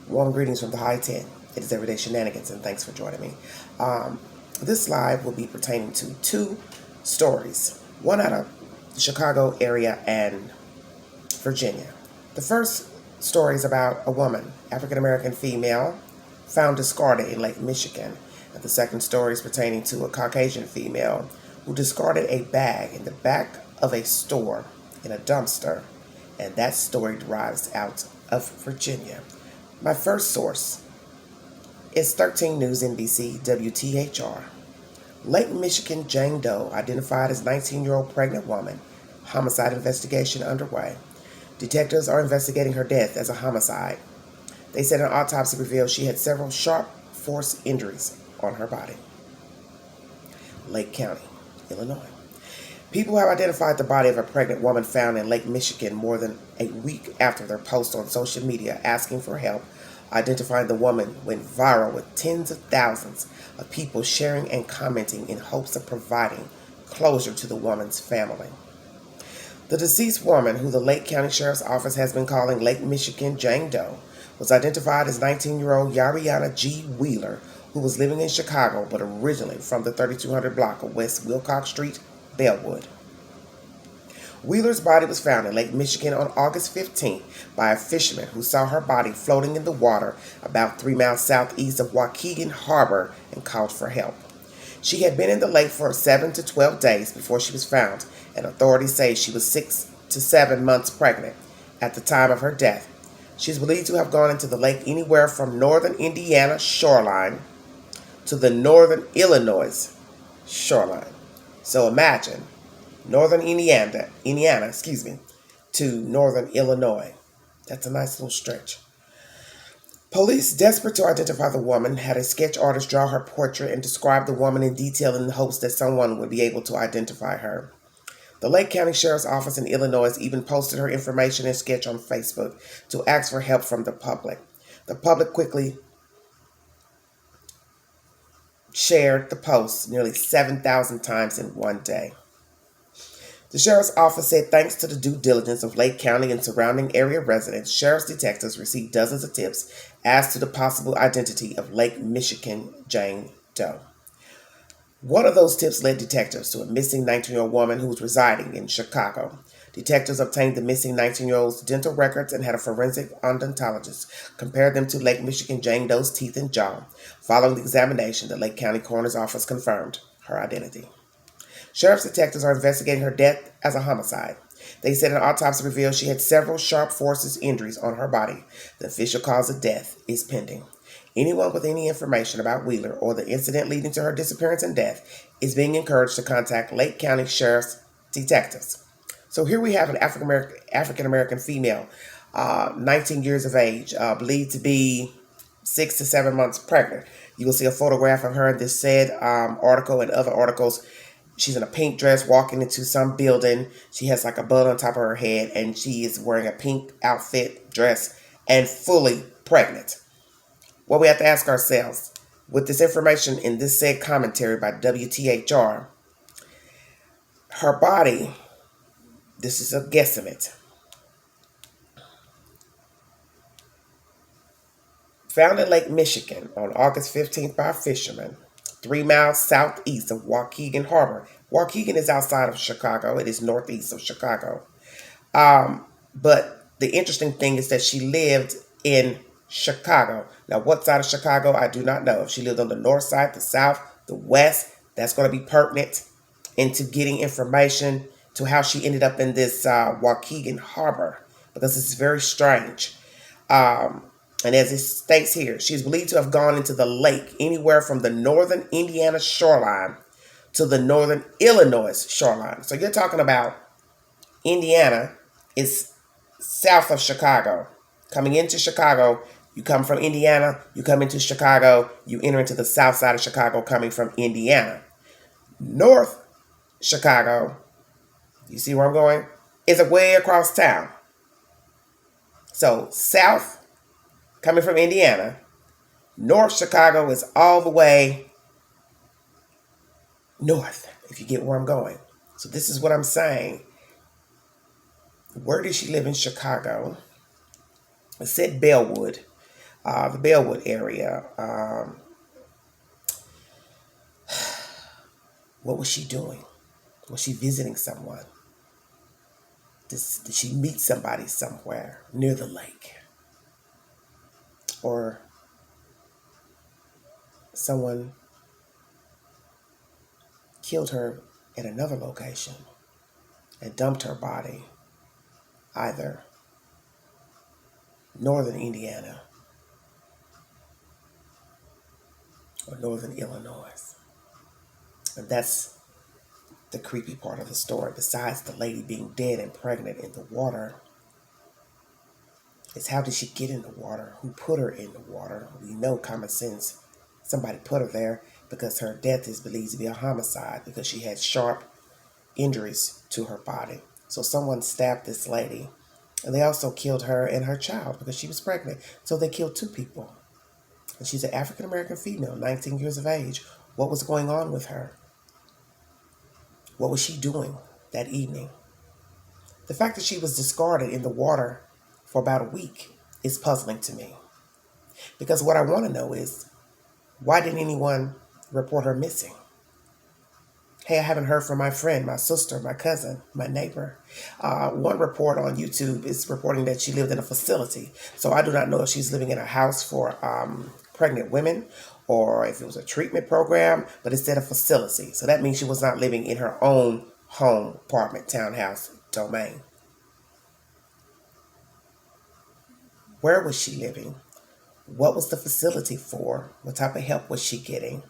Warm greetings from the high 10. It is Everyday Shenanigans, and thanks for joining me. This live will be pertaining to two stories, one out of the Chicago area and Virginia. The first story is about a woman, African American female, found discarded in Lake Michigan. And the second story is pertaining to a Caucasian female who discarded a bag in the back of a store in a dumpster. And that story derives out of Virginia. My first source is 13 News NBC WTHR. Lake Michigan Jane Doe identified as 19-year-old pregnant woman. Homicide investigation underway. Detectives are investigating her death as a homicide. They said an autopsy revealed she had several sharp force injuries on her body. Lake County, Illinois. People have identified the body of a pregnant woman found in Lake Michigan more than a week after their post on social media asking for help. Identifying the woman went viral with tens of thousands of people sharing and commenting in hopes of providing closure to the woman's family. The deceased woman, who the Lake County Sheriff's Office has been calling Lake Michigan Jane Doe, was identified as 19-year-old Yarianna G. Wheeler, who was living in Chicago but originally from the 3200 block of West Wilcox Street, Bellwood. Wheeler's body was found in Lake Michigan on August 15th by a fisherman who saw her body floating in the water about 3 miles southeast of Waukegan Harbor and called for help. She had been in the lake for 7 to 12 days before she was found, and authorities say she was 6 to 7 months pregnant at the time of her death. She is believed to have gone into the lake anywhere from northern Indiana shoreline to the northern Illinois shoreline. So imagine northern Indiana, to northern Illinois. That's a nice little stretch. Police, desperate to identify the woman, had a sketch artist draw her portrait and describe the woman in detail in the hopes that someone would be able to identify her. The Lake County Sheriff's Office in Illinois even posted her information and sketch on Facebook to ask for help from the public. The public quickly shared the post nearly 7,000 times in one day. The Sheriff's Office said thanks to the due diligence of Lake County and surrounding area residents, Sheriff's detectives received dozens of tips as to the possible identity of Lake Michigan Jane Doe. One of those tips led detectives to a missing 19-year-old woman who was residing in Chicago. Detectives obtained the missing 19-year-old's dental records and had a forensic odontologist compare them to Lake Michigan Jane Doe's teeth and jaw. Following the examination, the Lake County Coroner's Office confirmed her identity. Sheriff's detectives are investigating her death as a homicide. They said an autopsy revealed she had several sharp force injuries on her body. The official cause of death is pending. Anyone with any information about Wheeler or the incident leading to her disappearance and death is being encouraged to contact Lake County Sheriff's detectives. So here we have an African American female, 19 years of age, believed to be 6 to 7 months pregnant. You will see a photograph of her in this said article and other articles. She's in a pink dress walking into some building. She has like a bun on top of her head, and she is wearing a pink outfit, dress, and fully pregnant. What we have to ask ourselves, with this information in this said commentary by WTHR, her body, this is a guesstimate, found in Lake Michigan on August 15th by a fisherman, 3 miles southeast of Waukegan Harbor. Waukegan is outside of Chicago. It is northeast of Chicago. But the interesting thing is that she lived in Chicago. Now, what side of Chicago, I do not know. If she lived on the north side, the south, the west, that's going to be pertinent into getting information to how she ended up in this Waukegan Harbor, because this is very strange. And as it states here, she is believed to have gone into the lake anywhere from the northern Indiana shoreline to the northern Illinois shoreline. So you're talking about Indiana is south of Chicago. Coming into Chicago, you come from Indiana, you come into Chicago, you enter into the south side of Chicago coming from Indiana. North Chicago, you see where I'm going, is way across town. So south coming from Indiana, North Chicago is all the way north, if you get where I'm going. So this is what I'm saying. Where did she live in Chicago? It said Bellwood. the Bellwood area. What was she doing? Was she visiting someone? Did she meet somebody somewhere near the lake? Or someone killed her at another location and dumped her body either northern Indiana or northern Illinois. And that's the creepy part of the story. Besides the lady being dead and pregnant in the water, is how did she get in the water? Who put her in the water? We know common sense. Somebody put her there because her death is believed to be a homicide because she had sharp injuries to her body. So someone stabbed this lady, and they also killed her and her child because she was pregnant. So they killed two people. And she's an African-American female, 19 years of age. What was going on with her? What was she doing that evening? The fact that she was discarded in the water for about a week is puzzling to me. Because what I want to know is, why didn't anyone report her missing? Hey, I haven't heard from my friend, my sister, my cousin, my neighbor. One report on YouTube is reporting that she lived in a facility. So I do not know if she's living in a house for pregnant women or if it was a treatment program, but it said a facility. So that means she was not living in her own home, apartment, townhouse, domain. Where was she living? What was the facility for? What type of help was she getting?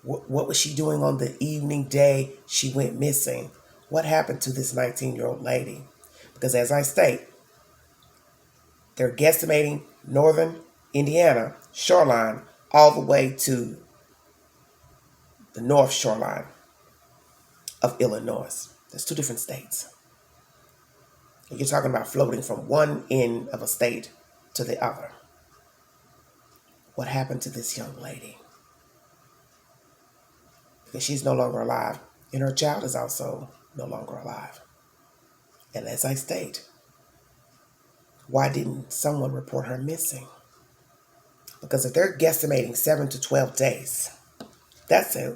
What was she doing on the evening day she went missing? What happened to this 19-year-old lady? Because as I state, they're guesstimating northern Indiana shoreline all the way to the north shoreline of Illinois. There's two different states. And you're talking about floating from one end of a state to the other. What happened to this young lady? Because she's no longer alive, and her child is also no longer alive. And as I state, why didn't someone report her missing? Because if they're guesstimating 7 to 12 days, that's a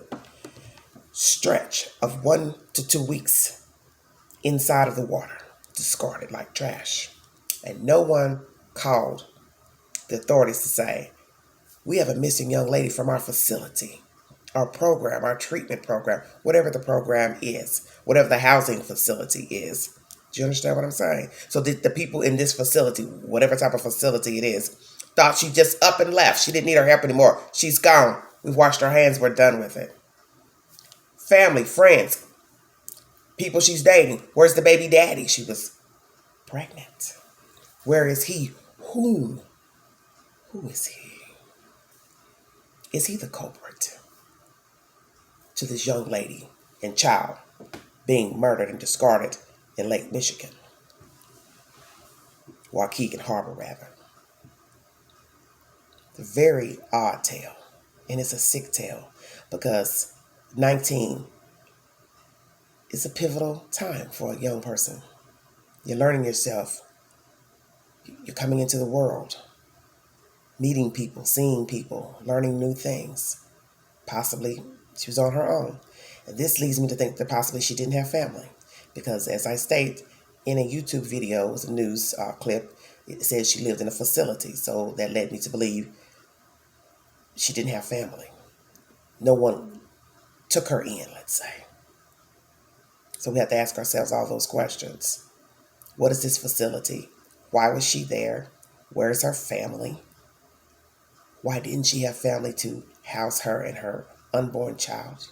stretch of 1 to 2 weeks inside of the water, discarded like trash. And no one called the authorities to say, we have a missing young lady from our facility, our program, our treatment program, whatever the program is, whatever the housing facility is. Do you understand what I'm saying? So the people in this facility, whatever type of facility it is, thought she just up and left. She didn't need our help anymore. She's gone. We've washed our hands. We're done with it. Family, friends, people she's dating. Where's the baby daddy? She was pregnant. Where is he? Who is he? Is he the culprit to this young lady and child being murdered and discarded in Lake Michigan? Waukegan Harbor, rather. It's a very odd tale, and it's a sick tale because 19 is a pivotal time for a young person. You're learning yourself. You're coming into the world, meeting people, seeing people, learning new things. Possibly she was on her own. And this leads me to think that possibly she didn't have family. Because as I state in a YouTube video, it was a news clip, it says she lived in a facility. So that led me to believe she didn't have family. No one took her in, let's say. So we have to ask ourselves all those questions. What is this facility? Why was she there? Where is her family? Why didn't she have family to house her and her unborn child?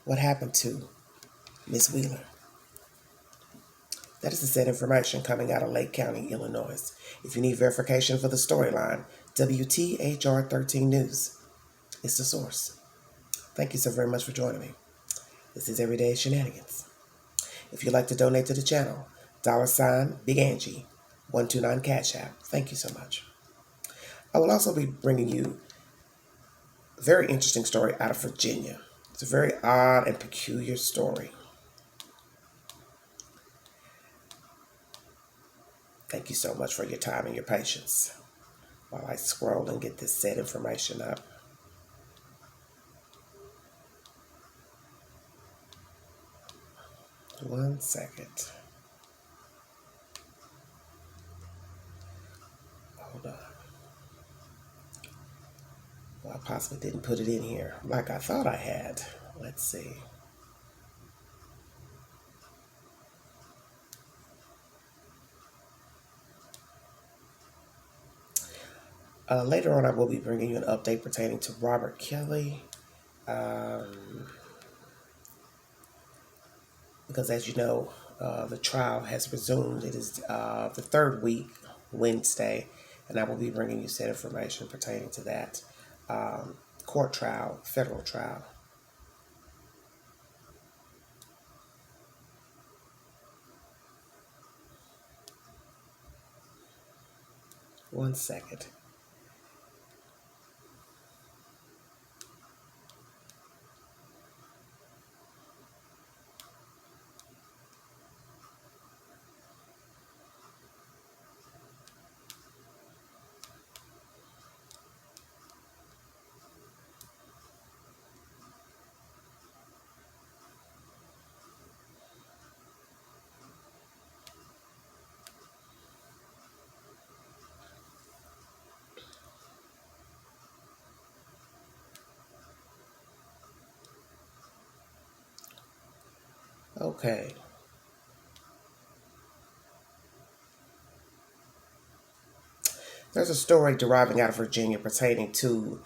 What happened to Miss Wheeler? That is the said information coming out of Lake County, Illinois. If you need verification for the storyline, WTHR 13 News is the source. Thank you so very much for joining me. This is Everyday Shenanigans. If you'd like to donate to the channel, $Big Angie 129 Cash App. Thank you so much. I will also be bringing you a very interesting story out of Virginia. It's a very odd and peculiar story. Thank you so much for your time and your patience while I scroll and get this said information up. One second. Hold on. Well, I possibly didn't put it in here like I thought I had. Let's see. Later on, I will be bringing you an update pertaining to Robert Kelly. Because as you know, the trial has resumed. It is the third week, Wednesday, and I will be bringing you said information pertaining to that court trial, federal trial. One second. Okay. There's a story deriving out of Virginia pertaining to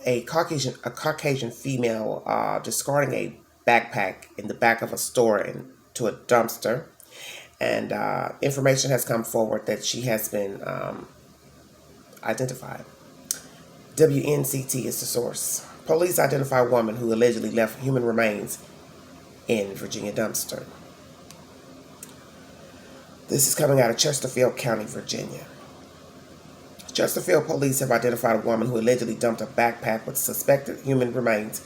a Caucasian female discarding a backpack in the back of a store into a dumpster, and information has come forward that she has been identified. WNCT is the source. Police identify a woman who allegedly left human remains in Virginia dumpster. This is coming out of Chesterfield County, Virginia. Chesterfield police have identified a woman who allegedly dumped a backpack with suspected human remains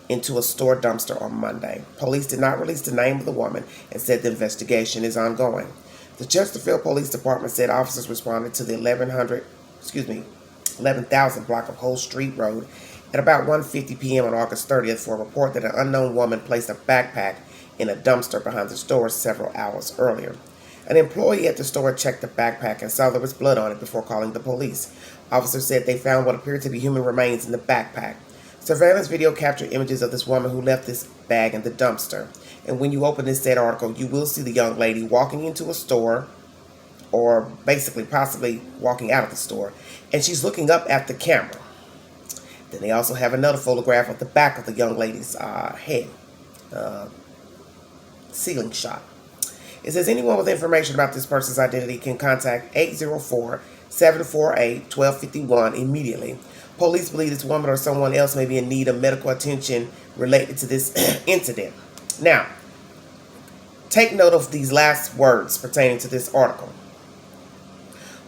into a store dumpster on Monday. Police did not release the name of the woman and said the investigation is ongoing. The Chesterfield Police Department said officers responded to the 11,000 block of Whole Street Road at about 1:50 p.m. on August 30th for a report that an unknown woman placed a backpack in a dumpster behind the store several hours earlier. An employee at the store checked the backpack and saw there was blood on it before calling the police. Officers said they found what appeared to be human remains in the backpack. Surveillance video captured images of this woman who left this bag in the dumpster. And when you open this said article, you will see the young lady walking into a store, or basically possibly walking out of the store, and she's looking up at the camera. Then they also have another photograph of the back of the young lady's head, ceiling shot. It says anyone with information about this person's identity can contact 804-748-1251 immediately. Police believe this woman or someone else may be in need of medical attention related to this incident. Now, take note of these last words pertaining to this article.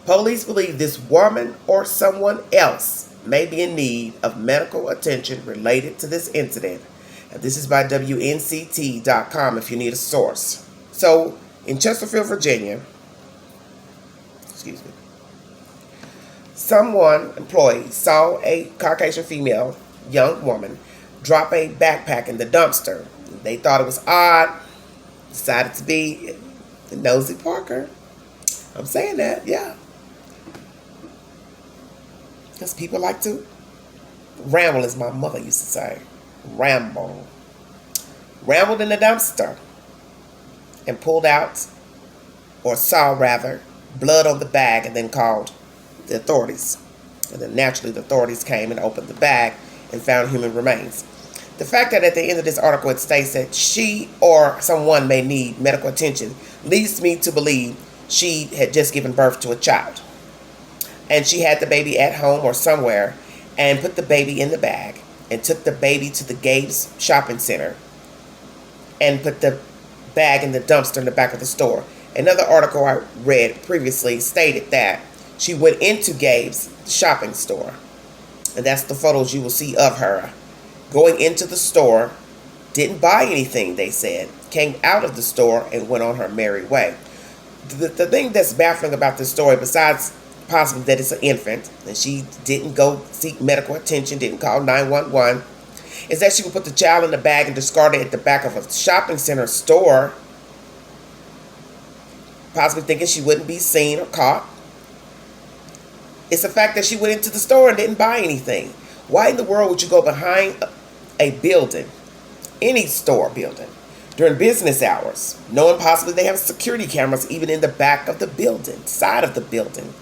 Police believe this woman or someone else may be in need of medical attention related to this incident. And this is by WNCT.com if you need a source. So, in Chesterfield, Virginia, employee, saw a Caucasian female, young woman, drop a backpack in the dumpster. They thought it was odd, decided to be the nosy Parker. I'm saying that, yeah. Because people like to ramble, as my mother used to say. Ramble. Rambled in the dumpster and pulled out, or saw rather, blood on the bag and then called the authorities. And then naturally the authorities came and opened the bag and found human remains. The fact that at the end of this article it states that she or someone may need medical attention leads me to believe she had just given birth to a child. And she had the baby at home or somewhere and put the baby in the bag and took the baby to the Gabe's shopping center and put the bag in the dumpster in the back of the store. Another article I read previously stated that she went into Gabe's shopping store. And that's the photos you will see of her going into the store, didn't buy anything, they said, came out of the store and went on her merry way. The thing that's baffling about this story, besides possibly that it's an infant and she didn't go seek medical attention, didn't call 911, is that she would put the child in the bag and discard it at the back of a shopping center store, possibly thinking she wouldn't be seen or caught. It's the fact that she went into the store and didn't buy anything. Why in the world would you go behind a building, any store building, during business hours, knowing possibly they have security cameras even in the back of the building, side of the building,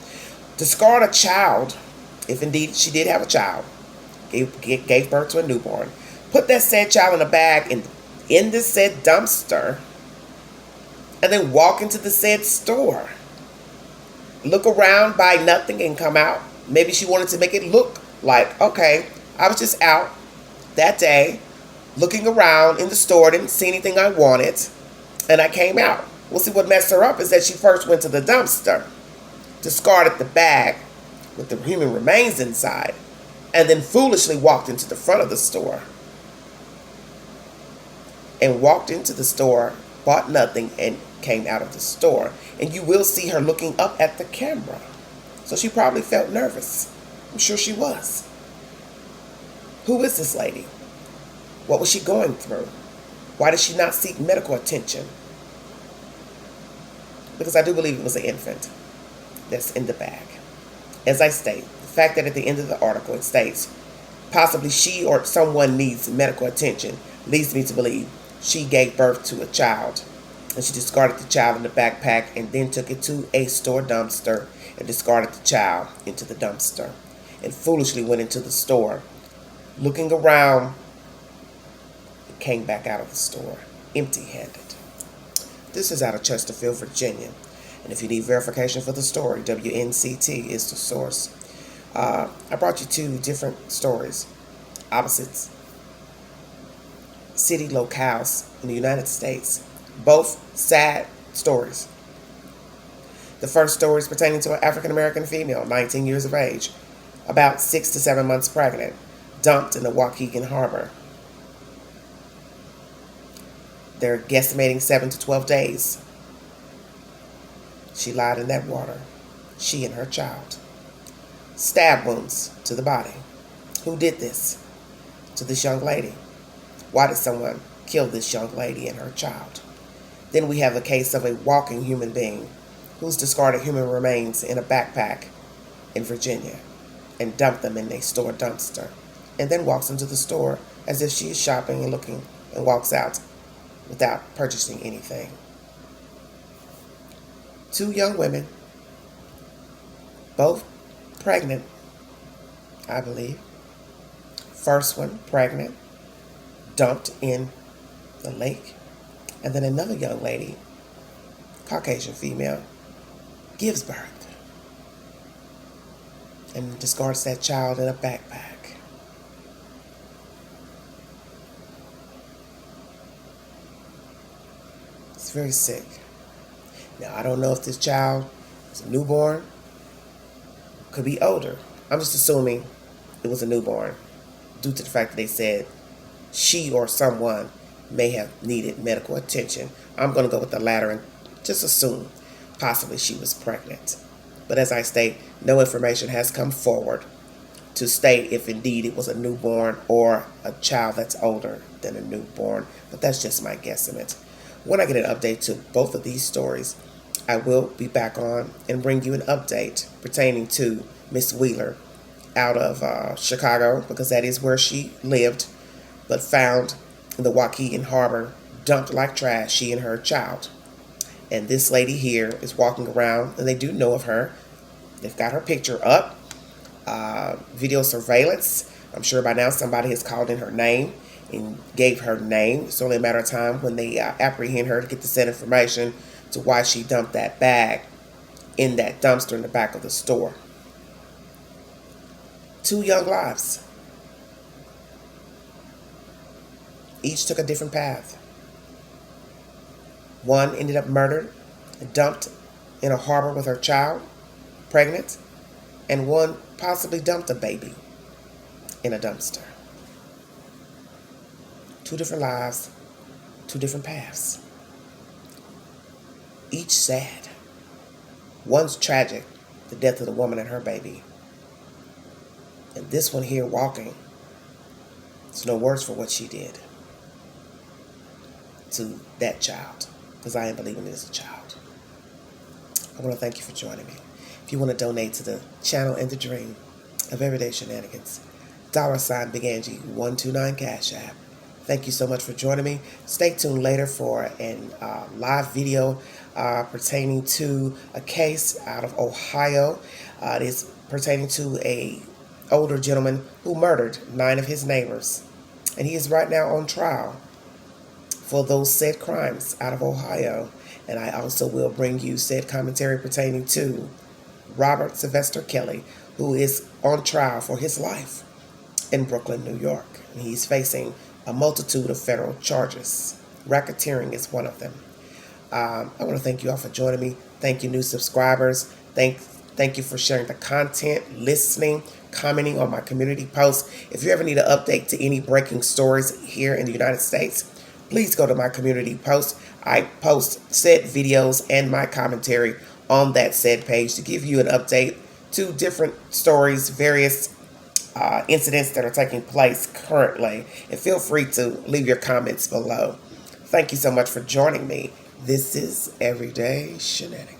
discard a child, if indeed she did have a child, gave birth to a newborn, put that said child in a bag in the said dumpster, and then walk into the said store, look around, buy nothing, and come out? Maybe she wanted to make it look like, okay, I was just out that day looking around in the store, didn't see anything I wanted, and I came out. Well, see, what messed her up is that she first went to the dumpster, discarded the bag with the human remains inside, and then foolishly walked into the front of the store. And walked into the store, bought nothing, and came out of the store. And you will see her looking up at the camera. So she probably felt nervous. I'm sure she was. Who is this lady? What was she going through? Why did she not seek medical attention? Because I do believe it was an infant that's in the bag. As I state, the fact that at the end of the article it states, possibly she or someone needs medical attention, leads me to believe she gave birth to a child. And she discarded the child in the backpack and then took it to a store dumpster and discarded the child into the dumpster. And foolishly went into the store, looking around, came back out of the store empty-handed. This is out of Chesterfield, Virginia. And if you need verification for the story, WNCT is the source. I brought you two different stories, opposites, city locales in the United States. Both sad stories. The first story is pertaining to an African-American female, 19 years of age, about 6 to 7 months pregnant, dumped in the Waukegan Harbor. They're guesstimating 7 to 12 days. She lied in that water. She and her child. Stab wounds to the body. Who did this to this young lady? Why did someone kill this young lady and her child? Then we have the case of a walking human being who's discarded human remains in a backpack in Virginia and dumped them in a store dumpster, and then walks into the store as if she is shopping and looking, and walks out without purchasing anything. Two young women, both pregnant, I believe. First one pregnant, dumped in the lake. And then another young lady, Caucasian female, gives birth and discards that child in a backpack. It's very sick. Now, I don't know if this child is a newborn, could be older. I'm just assuming it was a newborn due to the fact that they said she or someone may have needed medical attention. I'm going to go with the latter and just assume possibly she was pregnant. But as I state, no information has come forward to state if indeed it was a newborn or a child that's older than a newborn. But that's just my guesstimate. When I get an update to both of these stories, I will be back on and bring you an update pertaining to Miss Wheeler out of Chicago, because that is where she lived, but found in the Waukegan Harbor, dumped like trash, she and her child. And this lady here is walking around, and they do know of her. They've got her picture up. Video surveillance. I'm sure by now somebody has called in her name and gave her name. It's only a matter of time when they apprehend her to get the said information to why she dumped that bag in that dumpster in the back of the store. Two young lives. Each took a different path. One ended up murdered and dumped in a harbor with her child, pregnant, and one possibly dumped a baby in a dumpster. Two different lives, two different paths. Each sad. One's tragic, the death of the woman and her baby. And this one here walking, it's no worse for what she did to that child, because I am believing it is a child. I want to thank you for joining me. If you want to donate to the channel and the dream of Everyday Shenanigans, $ Big Angie 129 Cash App. Thank you so much for joining me. Stay tuned later for a live video pertaining to a case out of Ohio. It is pertaining to a older gentleman who murdered 9 of his neighbors. And he is right now on trial for those said crimes out of Ohio. And I also will bring you said commentary pertaining to Robert Sylvester Kelly, who is on trial for his life in Brooklyn, New York. And he's facing a multitude of federal charges. Racketeering is one of them. I want to thank you all for joining me. Thank you, new subscribers. Thank you for sharing the content, listening, commenting on my community posts. If you ever need an update to any breaking stories here in the United States, please go to my community post. I post said videos and my commentary on that said page to give you an update to different stories, various incidents that are taking place currently. And feel free to leave your comments below. Thank you so much for joining me. This is Everyday Shenanigans.